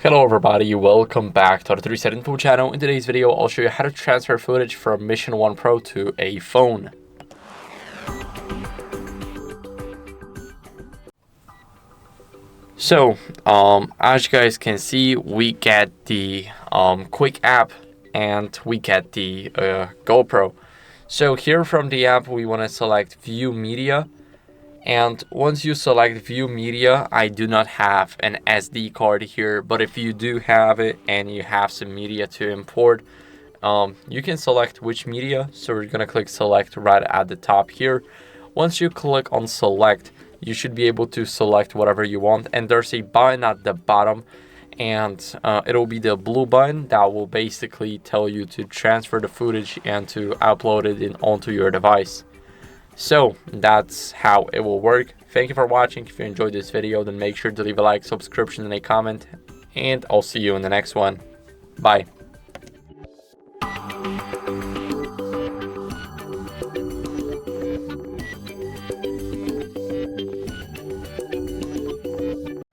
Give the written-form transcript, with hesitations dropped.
Hello everybody, welcome back to the HardReset.Info channel. In today's video, I'll show you how to transfer footage from Mission 1 Pro to a phone. So, as you guys can see, we get the Quik app and we get the GoPro. So here from the app, we want to select View Media. And once you select View Media, I do not have an SD card here, but if you do have it and you have some media to import, you can select which media. So we're gonna click select right at the top here. Once you click on select, you should be able to select whatever you want, and there's a button at the bottom, and it'll be the blue button that will basically tell you to transfer the footage and to upload it onto your device. So that's how it will work. Thank you for watching. If you enjoyed this video, then make sure to leave a like, subscription, and a comment, and I'll see you in the next one. Bye.